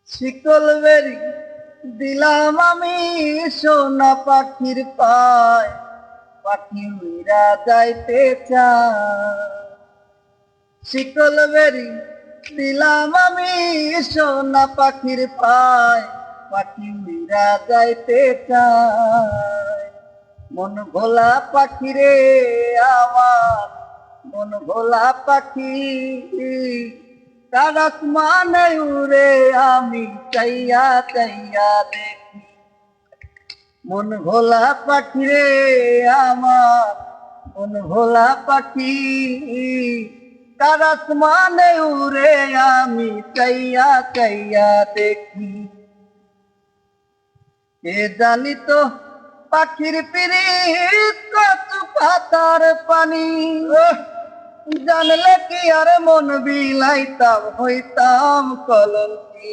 শিকল বেরি দিলাম আমি সোনা পাখির পায়, পাখি উইরা যাইতে চায়। শিকল বেরি দিলাম আমি সোনা পাখির পায়, পাখি উইরা যাইতে চায়। মন ভোলা পাখি রে আমার, মন ভোলা পাখি, তার আসমানে উড়ে আমি চাইয়া চাইয়া দেখি। মন ভোলা পাখি রে আমার, মন ভোলা পাখি, তার আসমানে উড়ে আমি চাইয়া চাইয়া দেখি। এ জানি তো পাখির পিরিত কচু পাতার পানি, জানলে কি আর মন বিলাইতাম, হইতাম কলঙ্ক